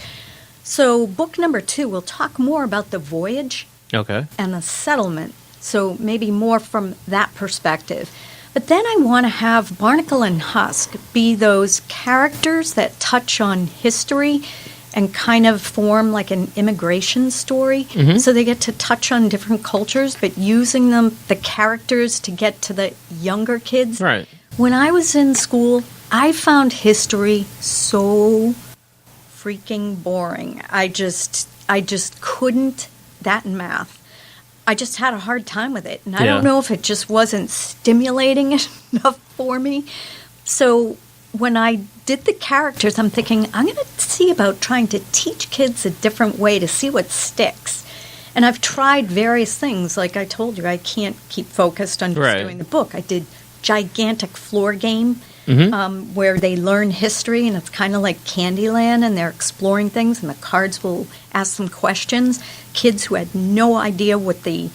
S2: So book number 2 will talk more about the voyage and the settlement, so maybe more from that perspective. But then I want to have Barnicle and Husk be those characters that touch on history and kind of form like an immigration story. So they get to touch on different cultures, but using the characters to get to the younger kids.
S1: Right.
S2: When I was in school, I found history so freaking boring. I just couldn't, that and math. I just had a hard time with it. And I don't know if it just wasn't stimulating enough for me. So when I did the characters, I'm thinking, I'm going to see about trying to teach kids a different way to see what sticks. And I've tried various things. Like I told you, I can't keep focused on just doing the book. I did gigantic floor game where they learn history, and it's kind of like Candyland, and they're exploring things, and the cards will ask them questions. Kids who had no idea what the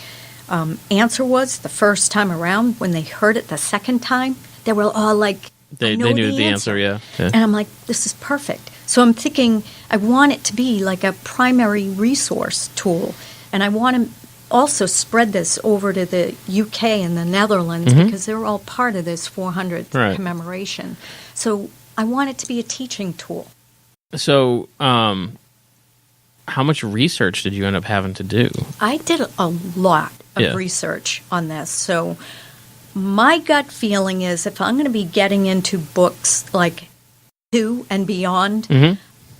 S2: answer was the first time around, when they heard it the second time, they were all like,
S1: they knew the answer, yeah.
S2: And I'm like, this is perfect. So I'm thinking I want it to be like a primary resource tool, and I want to also spread this over to the UK and the Netherlands because they're all part of this 400th commemoration. So I want it to be a teaching tool.
S1: So how much research did you end up having to do? I
S2: did a lot of research on this. So my gut feeling is if I'm going to be getting into books like 2 and beyond,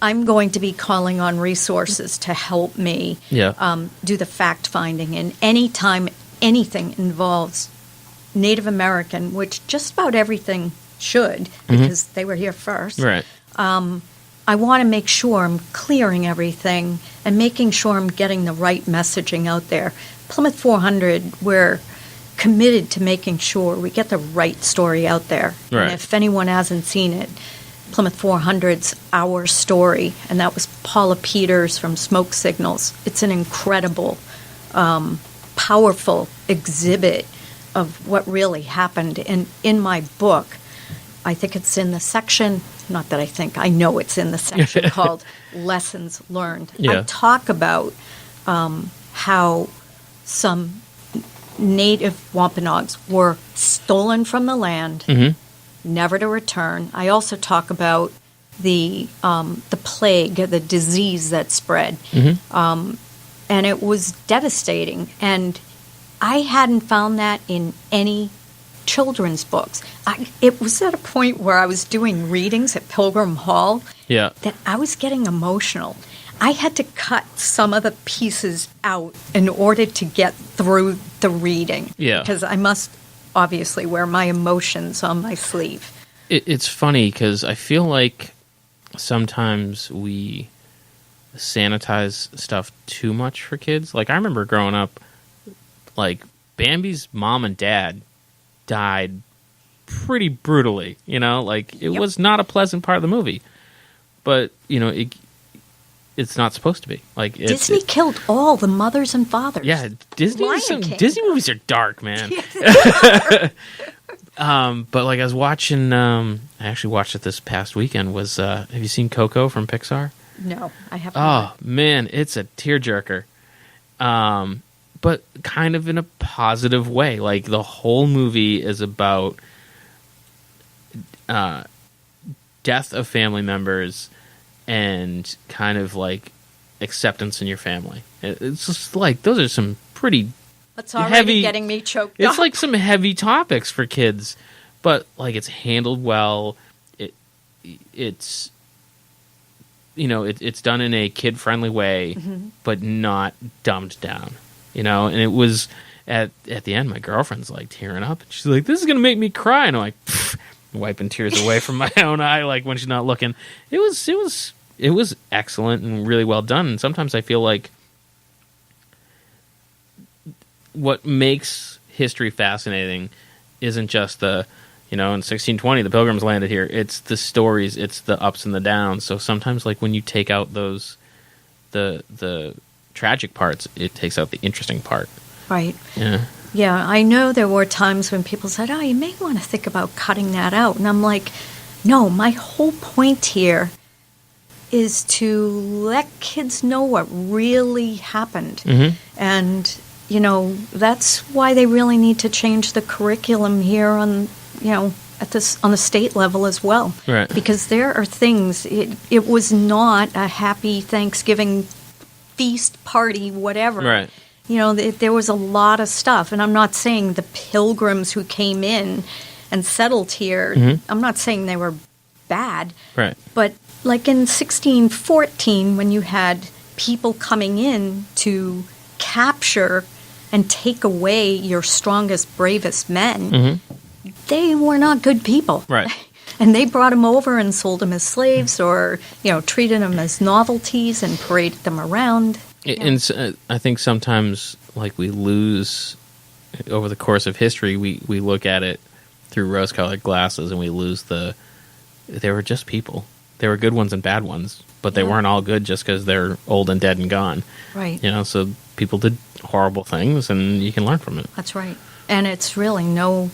S2: I'm going to be calling on resources to help me do the fact-finding. And anytime anything involves Native American, which just about everything should, because they were here first, I want to make sure I'm clearing everything and making sure I'm getting the right messaging out there. Plymouth 400, we're committed to making sure we get the right story out there. And if anyone hasn't seen it, Plymouth 400's Our Story, and that was Paula Peters from Smoke Signals. It's an incredible, powerful exhibit of what really happened. And in my book, I think it's in the section, not that I think, I know it's in the section called Lessons Learned. I talk about how some native Wampanoags were stolen from the land, never to return. I also talk about the plague, the disease that spread, and it was devastating. And I hadn't found that in any children's books. It was at a point where I was doing readings at Pilgrim Hall that I was getting emotional. I had to cut some of the pieces out in order to get through the reading. Because I must obviously wear my emotions on my sleeve.
S1: It's funny because I feel like sometimes we sanitize stuff too much for kids. Like, I remember growing up, like, Bambi's mom and dad died pretty brutally, you know? Like, it was not a pleasant part of the movie. But, you know, it's not supposed to be. Like,
S2: Disney killed all the mothers and fathers.
S1: Yeah, Disney movies are dark, man. But like I was watching, I actually watched it this past weekend. Have you seen Coco from Pixar?
S2: No, I haven't.
S1: Oh man, it's a tearjerker. But kind of in a positive way. Like the whole movie is about death of family members and kind of like acceptance in your family. It's just like those are some pretty
S2: That's already
S1: heavy,
S2: getting me choked
S1: It's
S2: up.
S1: like some heavy topics for kids, but like it's handled well. It's you know, it's done in a kid-friendly way, but not dumbed down. You know, and it was at the end, my girlfriend's like tearing up, and she's like, "This is gonna make me cry," and I'm like, wiping tears away from my own eye, like when she's not looking. It was it was excellent and really well done. And sometimes I feel like what makes history fascinating isn't just the, in 1620 the Pilgrims landed here. It's the stories, it's the ups and the downs. So sometimes, like, when you take out those the tragic parts, it takes out the interesting part.
S2: Right.
S1: Yeah.
S2: Yeah, I know there were times when people said, "Oh, you may want to think about cutting that out," and I'm like, "No, my whole point here is to let kids know what really happened."
S1: Mm-hmm.
S2: And, that's why they really need to change the curriculum here on the state level as well.
S1: Right.
S2: Because there are things, it was not a happy Thanksgiving feast party, whatever.
S1: Right.
S2: There was a lot of stuff. And I'm not saying the Pilgrims who came in and settled here,
S1: mm-hmm.
S2: I'm not saying they were bad.
S1: Right.
S2: But like in 1614, when you had people coming in to capture and take away your strongest, bravest men,
S1: mm-hmm.
S2: they were not good people.
S1: Right.
S2: And they brought them over and sold them as slaves, or treated them as novelties and paraded them around.
S1: And I think sometimes, like, we lose, over the course of history, we look at it through rose-colored glasses, and we lose they were just people. There were good ones and bad ones, but they weren't all good just because they're old and dead and gone.
S2: Right.
S1: So people did horrible things, and you can learn from it.
S2: That's right. And it's really no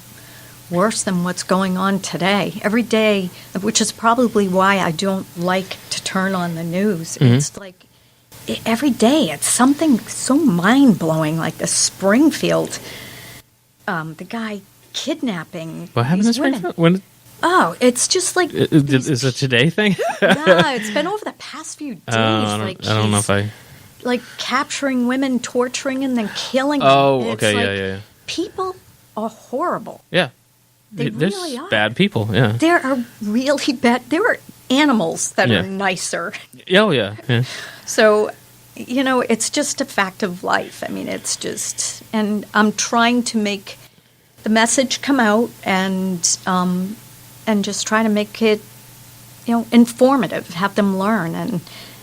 S2: worse than what's going on today. Every day, which is probably why I don't like to turn on the news.
S1: Mm-hmm.
S2: It's like every day it's something so mind-blowing, like the Springfield, the guy kidnapping
S1: What happened in
S2: these women.
S1: Springfield? When?
S2: Oh, it's just like...
S1: Is it a today thing?
S2: Nah, it's been over the past few days.
S1: I don't know if I...
S2: Like capturing women, torturing, and then killing them.
S1: Oh,
S2: It's
S1: okay,
S2: like,
S1: yeah.
S2: People are horrible.
S1: Yeah.
S2: They
S1: There's
S2: really are.
S1: bad people, yeah.
S2: There are really bad... There are animals that
S1: Yeah.
S2: are nicer.
S1: Oh, yeah.
S2: So, it's just a fact of life. I mean, it's just... And I'm trying to make the message come out and just try to make it, informative, have them learn, and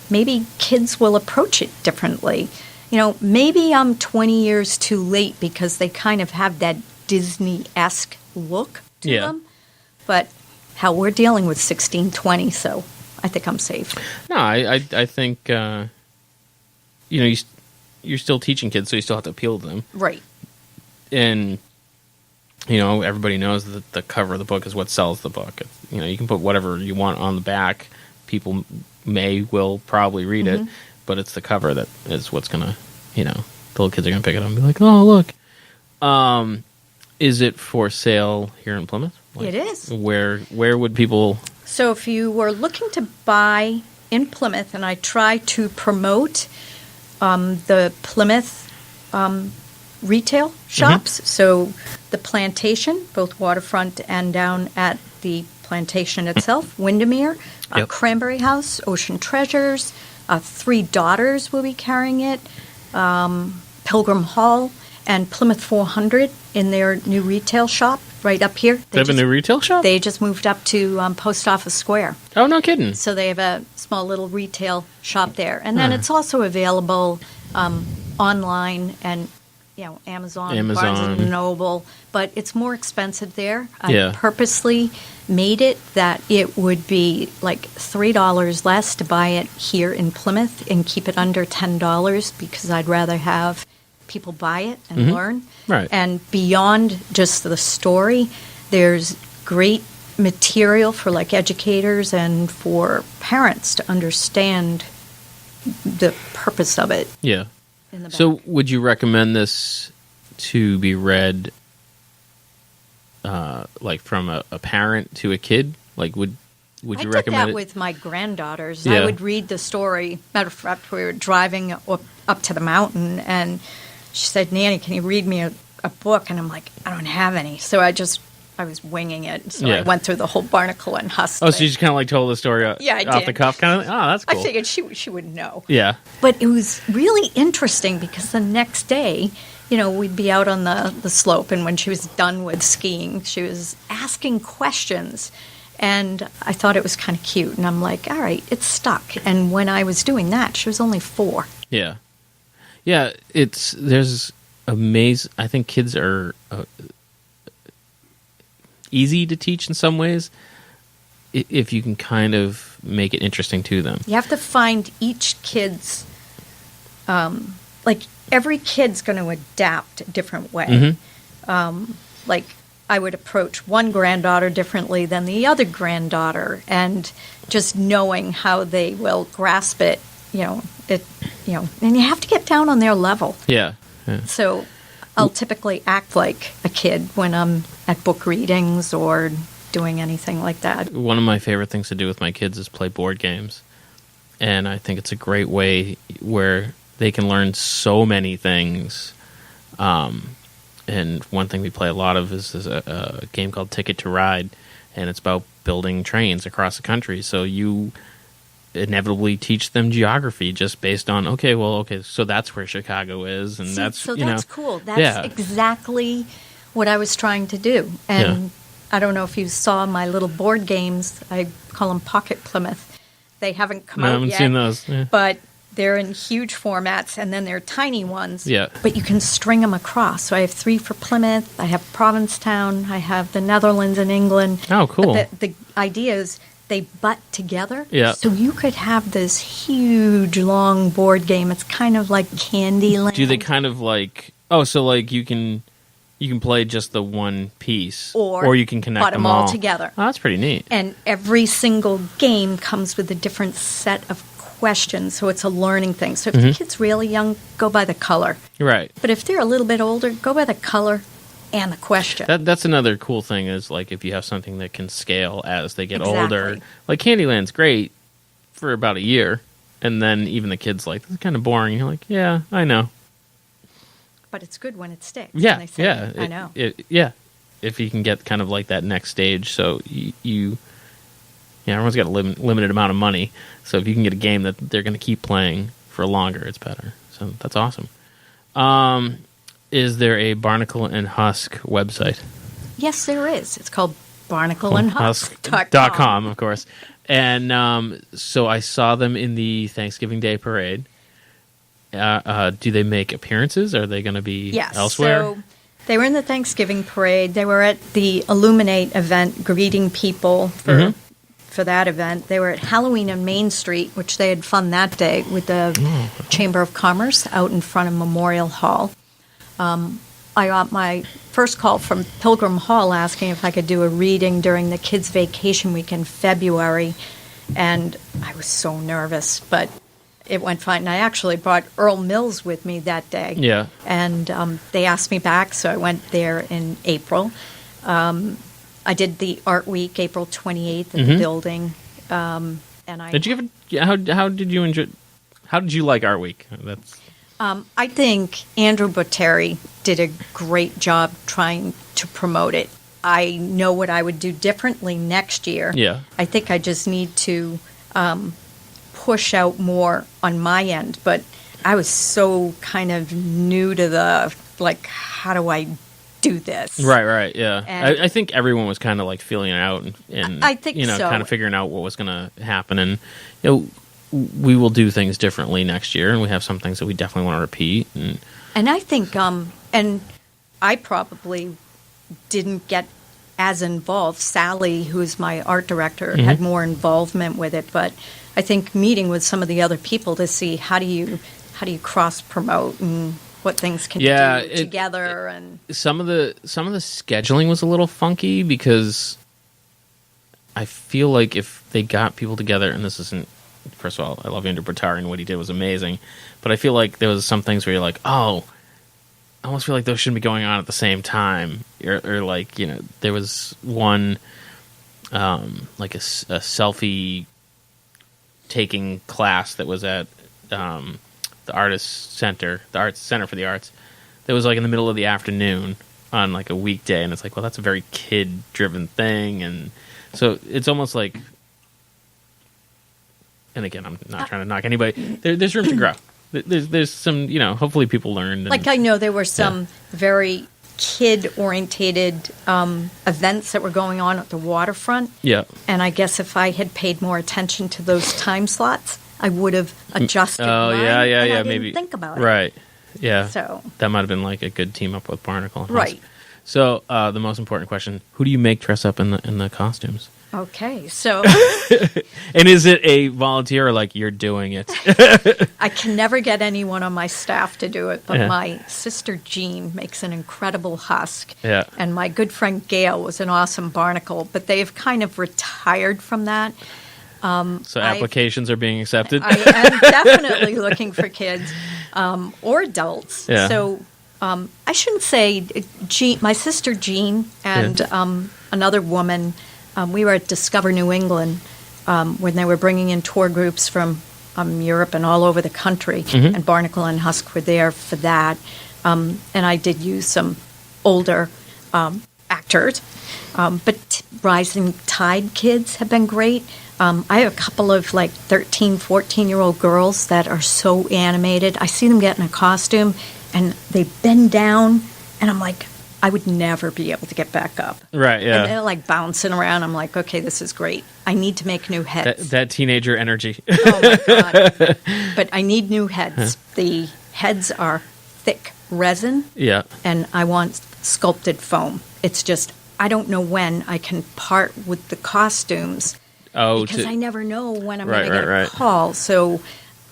S2: maybe kids will approach it differently. Maybe I'm 20 years too late because they kind of have that Disney-esque look to them. But hell, we're dealing with 1620, so I think I'm safe.
S1: No, I think, you're still teaching kids, so you still have to appeal to them.
S2: Right.
S1: And, everybody knows that the cover of the book is what sells the book. You can put whatever you want on the back. People will probably read
S2: mm-hmm.
S1: it, but it's the cover that is what's going to, the little kids are going to pick it up and be like, oh, look. Is it for sale here in Plymouth?
S2: It is.
S1: Where would people...
S2: So if you were looking to buy in Plymouth, and I try to promote the Plymouth retail shops, mm-hmm. so the Plantation, both waterfront and down at the Plantation itself, Windermere, Cranberry House, Ocean Treasures, Three Daughters will be carrying it, Pilgrim Hall, and Plymouth 400 in their new retail shop right up here.
S1: They have a new retail shop?
S2: They just moved up to Post Office Square.
S1: Oh, no kidding.
S2: So they have a small little retail shop there. And then it's also available online and, Amazon, Barnes & Noble. But it's more expensive there. I purposely made it that it would be like $3 less to buy it here in Plymouth and keep it under $10 because I'd rather have people buy it and
S1: mm-hmm.
S2: learn.
S1: Right.
S2: And beyond just the story, there's great material for like educators and for parents to understand the purpose of it.
S1: Yeah.
S2: In the back.
S1: So would you recommend this to be read like from a parent to a kid? Like would you recommend it?
S2: I did that with my granddaughters.
S1: Yeah.
S2: I would read the story. Matter of fact, we were driving up to the mountain and she said, "Nanny, can you read me a book?" And I'm like, "I don't have any." So I was winging it. So I went through the whole Barnicle and Husk
S1: thing. So you just kind of like told the story off the cuff kind of thing? Oh, that's cool.
S2: I figured she would know.
S1: Yeah.
S2: But it was really interesting because the next day, we'd be out on the slope, and when she was done with skiing, she was asking questions. And I thought it was kind of cute. And I'm like, all right, it's stuck. And when I was doing that, she was only 4.
S1: Yeah. Yeah, there's amazing. I think kids are easy to teach in some ways if you can kind of make it interesting to them.
S2: You have to find each kid's, like every kid's going to adapt a different way. Like I would approach one granddaughter differently than the other granddaughter, and just knowing how they will grasp it, and you have to get down on their level.
S1: Yeah.
S2: So I'll typically act like a kid when I'm at book readings or doing anything like that.
S1: One of my favorite things to do with my kids is play board games. And I think it's a great way where they can learn so many things. And one thing we play a lot of is a game called Ticket to Ride. And it's about building trains across the country. So you inevitably teach them geography just based on, so that's where Chicago is. And that's
S2: cool. That's exactly what I was trying to do. And I don't know if you saw my little board games. I call them Pocket Plymouth. They haven't come out yet. I haven't seen those. Yeah. But they're in huge formats, and then they're tiny ones.
S1: Yeah.
S2: But you can string them across. So I have 3 for Plymouth. I have Provincetown. I have the Netherlands and England.
S1: Oh, cool.
S2: The idea is they butt together.
S1: Yeah.
S2: So you could have this huge, long board game. It's kind of like Candyland.
S1: Do they kind of like... Oh, so like you can play just the one piece, or you can connect them all
S2: together.
S1: Oh, that's pretty neat.
S2: And every single game comes with a different set of questions, so it's a learning thing. So if the kid's really young, go by the color.
S1: Right.
S2: But if they're a little bit older, go by the color and the question.
S1: That's another cool thing is like if you have something that can scale as they get older. Like Candyland's great for about a year, and then even the kids like, this is kind of boring. You're like, yeah, I know.
S2: But it's good when it sticks.
S1: Yeah,
S2: they say, I know.
S1: If you can get kind of like that next stage, so everyone's got a limited amount of money, so if you can get a game that they're going to keep playing for longer, it's better. So that's awesome. Is there a Barnicle and Husk website?
S2: Yes, there is. It's called barnicleandhusk.com,
S1: of course. And so I saw them in the Thanksgiving Day parade. Do they make appearances? Are they going to be elsewhere?
S2: So they were in the Thanksgiving parade. They were at the Illuminate event, greeting people for that event. They were at Halloween on Main Street, which they had fun that day with the Chamber of Commerce out in front of Memorial Hall. I got my first call from Pilgrim Hall asking if I could do a reading during the kids' vacation week in February, and I was so nervous, but it went fine. And I actually brought Earl Mills with me that day.
S1: Yeah.
S2: And they asked me back, so I went there in April. I did the Art Week, April 28th at the building. And I
S1: did you how did you enjoy? How did you like Art Week?
S2: I think Andrew Botteri did a great job trying to promote it. I know what I would do differently next year.
S1: Yeah.
S2: I think I just need to push out more on my end, but I was so kind of new to the, like, how do I do this?
S1: Right, yeah. I think everyone was kind of like feeling it out and
S2: I think so.
S1: Kind of figuring out what was going to happen. And, we will do things differently next year, and we have some things that we definitely want to repeat.
S2: And I think, and I probably didn't get as involved. Sally, who's my art director, had more involvement with it, but I think meeting with some of the other people to see how do you cross promote and what things can do together. And
S1: some of the scheduling was a little funky because I feel like if they got people together, and this isn't, first of all, I love Andrew Bottari and what he did was amazing, but I feel like there was some things where you're like, oh, I almost feel like those shouldn't be going on at the same time, or like, there was one like a selfie taking class that was at the Arts Center for the Arts. That was like in the middle of the afternoon on like a weekday, and it's like, well, that's a very kid-driven thing, and so it's almost like. And again, I'm not trying to knock anybody. There's room to grow. There's some, hopefully people learned.
S2: Like I know there were some very kid-orientated events that were going on at the waterfront.
S1: Yeah.
S2: And I guess if I had paid more attention to those time slots, I would have adjusted mine.
S1: yeah.
S2: And I didn't
S1: Maybe
S2: think about it.
S1: Right. Yeah.
S2: So
S1: that might have been like a good team up with Barnicle. And
S2: right.
S1: Husk. So the most important question: who do you make dress up in the costumes?
S2: Okay, so
S1: And is it a volunteer or like you're doing it?
S2: I can never get anyone on my staff to do it, but
S1: Yeah.
S2: my sister Jean makes an incredible Husk.
S1: Yeah.
S2: And my good friend Gail was an awesome Barnicle, but they've kind of retired from that.
S1: So applications are being accepted.
S2: I am definitely looking for kids or adults.
S1: Yeah.
S2: So I shouldn't say Jean, my sister Jean and another woman. We were at Discover New England when they were bringing in tour groups from Europe and all over the country, and Barnicle and Husk were there for that. And I did use some older actors, but Rising Tide kids have been great. I have a couple of like 13, 14-year-old girls that are so animated. I see them get in a costume, and they bend down, and I'm like, I would never be able to get back up.
S1: Right, yeah.
S2: And they're like bouncing around. I'm like, okay, this is great. I need to make new heads.
S1: That teenager energy.
S2: Oh, my God. But I need new heads. The heads are thick resin,
S1: Yeah.
S2: and I want sculpted foam. It's just, I don't know when I can part with the costumes because I never know when I'm going to get a call. So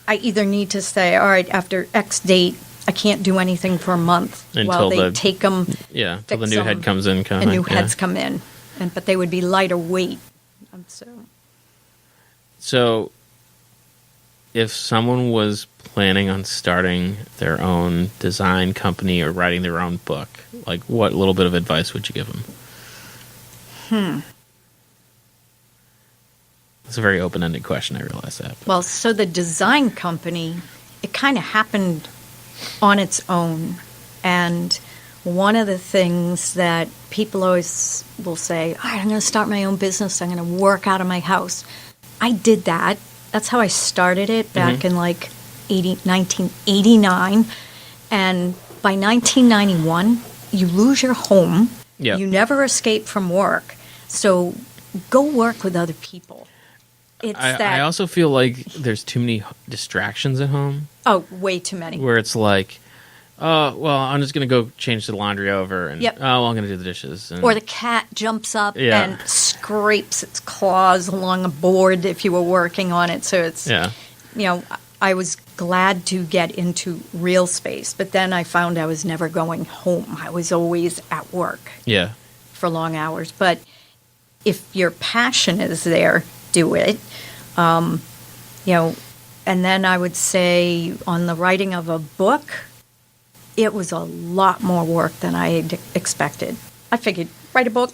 S2: I either need to say, all right, after X date, I can't do anything for a month while they take them.
S1: Yeah, until the new head comes in.
S2: And new heads come in. But they would be lighter weight.
S1: So if someone was planning on starting their own design company or writing their own book, like what little bit of advice would you give them? It's a very open-ended question, I realize that.
S2: Well, so the design company, it kind of happened on its own. And one of the things that people always will say, all right, I'm going to start my own business. I'm going to work out of my house. I did that. That's how I started it back in like 1989. And by 1991, you lose your home.
S1: Yep.
S2: You never escape from work. So go work with other people.
S1: I also feel like there's too many distractions at home.
S2: Oh, way too many.
S1: Where it's like, well, I'm just going to go change the laundry over, and well, I'm going to do the dishes. And,
S2: or the cat jumps up and scrapes its claws along a board if you were working on it. So it's, I was glad to get into real space, but then I found I was never going home. I was always at work for long hours. But if your passion is there, do it. And then I would say on the writing of a book, it was a lot more work than I had expected. I figured, write a book.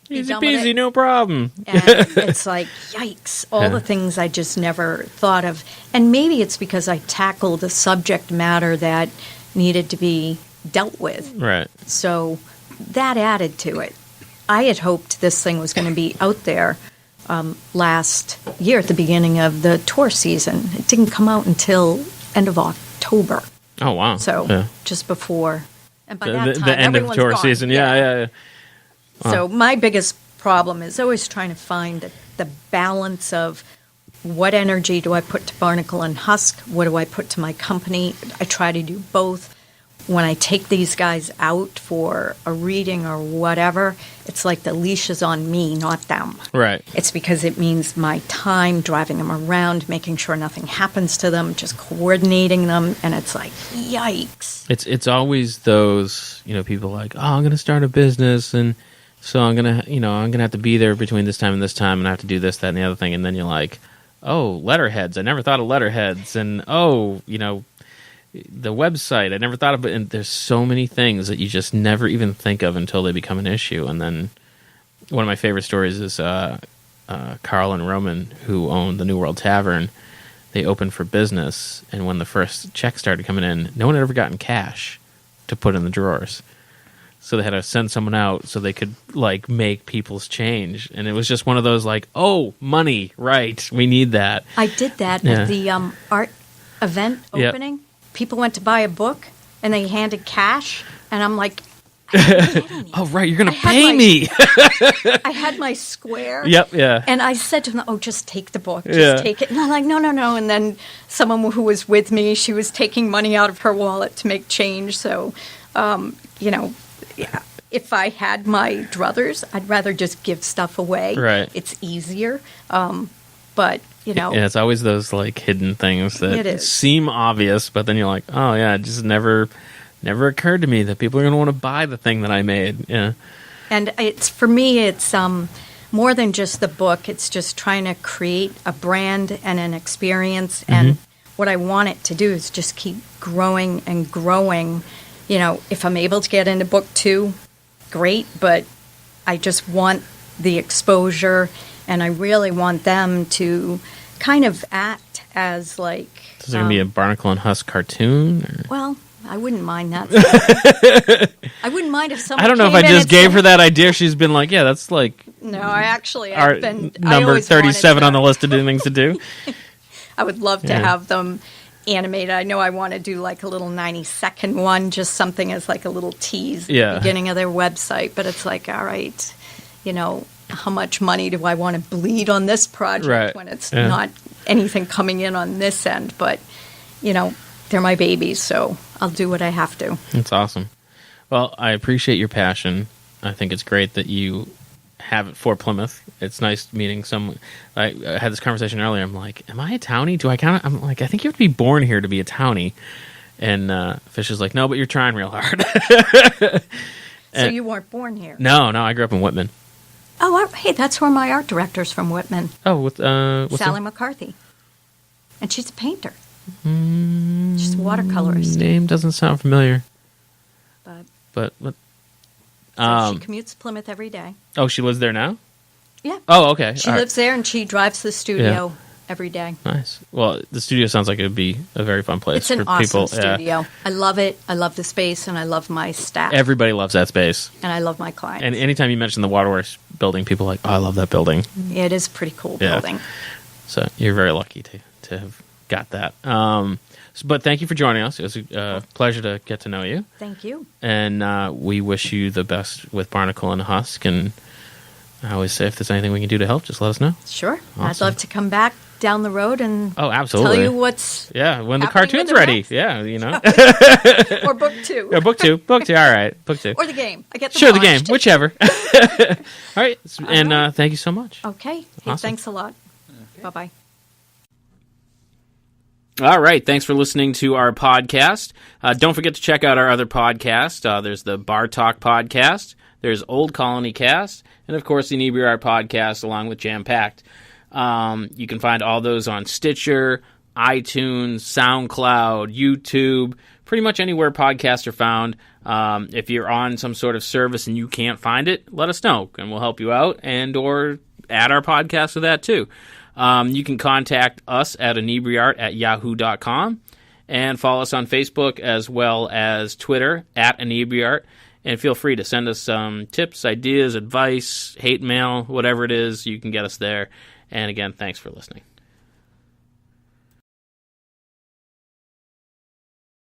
S1: Easy peasy, no problem.
S2: And it's like, yikes, all the things I just never thought of. And maybe it's because I tackled a subject matter that needed to be dealt with.
S1: Right.
S2: So that added to it. I had hoped this thing was going to be out there last year at the beginning of the tour season. It didn't come out until end of October.
S1: Oh, wow.
S2: So just before. And by that time,
S1: the end of tour
S2: gone.
S1: season. Yeah.
S2: So my biggest problem is always trying to find the balance of what energy do I put to Barnicle and Husk? What do I put to my company? I try to do both. When I take these guys out for a reading or whatever, it's like the leash is on me, not them.
S1: Right.
S2: It's because it means my time driving them around, making sure nothing happens to them, just coordinating them, and it's like, yikes.
S1: It's always those, people like, oh, I'm going to start a business, and so I'm going to have to be there between this time and this time, and I have to do this, that, and the other thing, and then you're like, oh, letterheads. I never thought of letterheads, and the website. I never thought of it, and there's so many things that you just never even think of until they become an issue. And then one of my favorite stories is Carl and Roman, who owned the New World Tavern. They opened for business, and when the first check started coming in, no one had ever gotten cash to put in the drawers. So they had to send someone out so they could make people's change. And it was just one of those oh, money, right, we need that.
S2: I did that at the art event opening. People went to buy a book, and they handed cash, and I'm like, I didn't get any.
S1: Oh, right. You're going to pay me.
S2: I had my square.
S1: Yep, yeah.
S2: And I said to them, oh, just take the book. Just take it. And I'm like, no. And then someone who was with me, she was taking money out of her wallet to make change. So, if I had my druthers, I'd rather just give stuff away.
S1: Right.
S2: It's easier. But,
S1: Yeah, it's always those, like, hidden things that seem obvious, but then you're like, oh, yeah, it just never occurred to me that people are going to want to buy the thing that I made. Yeah.
S2: And for me, it's more than just the book. It's just trying to create a brand and an experience. Mm-hmm. And what I want it to do is just keep growing and growing. If I'm able to get into book 2, great. But I just want the exposure, and I really want them to kind of act as like...
S1: Is there going to be a Barnicle and Husk cartoon? Or?
S2: Well... I wouldn't mind that. I wouldn't mind if someone.
S1: I don't know if I just gave her that idea. She's been like, "Yeah, that's like."
S2: No, I've been
S1: number 37 on the list of things to do.
S2: I would love to have them animated. I know I want to do like a little 90-second one, just something as like a little tease at the beginning of their website. But it's like, all right, how much money do I want to bleed on this project when it's not anything coming in on this end? But they're my babies, so I'll do what I have to.
S1: That's awesome. Well, I appreciate your passion. I think it's great that you have it for Plymouth. It's nice meeting someone. I had this conversation earlier. I'm like, am I a townie? Do I count? I'm like, I think you have to be born here to be a townie. And Fish is like, no, but you're trying real hard.
S2: So you weren't born here?
S1: No, I grew up in Whitman.
S2: Oh, hey, that's where my art director's from, Whitman.
S1: Oh, with
S2: Sally McCarthy. And she's a painter. She's a watercolorist.
S1: Name doesn't sound familiar. But
S2: so she commutes to Plymouth every day.
S1: Oh, she lives there now?
S2: Yeah.
S1: Oh, okay.
S2: She lives there, and she drives to the studio every day.
S1: Nice. Well, the studio sounds like it would be a very fun place for people.
S2: It's an awesome studio. I love it. I love the space, and I love my staff.
S1: Everybody loves that space.
S2: And I love my clients.
S1: And anytime you mention the Waterworks building, people are like, oh, I love that building.
S2: Yeah, it is a pretty cool building.
S1: So you're very lucky to have got that. But thank you for joining us. It was a pleasure to get to know you.
S2: Thank you.
S1: And we wish you the best with Barnicle and Husk. And I always say if there's anything we can do to help, just let us know.
S2: Sure. Awesome. I'd love to come back down the road and
S1: absolutely.
S2: tell you what's
S1: when the cartoon's ready. Yeah,
S2: Or book 2.
S1: Or book 2. Book 2. All right. Book 2.
S2: Or the game. I get
S1: the game. Whichever. All right. And thank you so much.
S2: Okay. Hey, thanks a lot. Okay. Bye-bye.
S1: All right. Thanks for listening to our podcast. Don't forget to check out our other podcast. There's the Bar Talk podcast. There's Old Colony Cast. And, of course, the Inebri-art podcast along with Jam Packed. You can find all those on Stitcher, iTunes, SoundCloud, YouTube, pretty much anywhere podcasts are found. If you're on some sort of service and you can't find it, let us know, and we'll help you out and or add our podcast to that, too. You can contact us at Inebri-art@yahoo.com and follow us on Facebook as well as Twitter at Inebri-art. And feel free to send us some tips, ideas, advice, hate mail, whatever it is, you can get us there. And again, thanks for listening.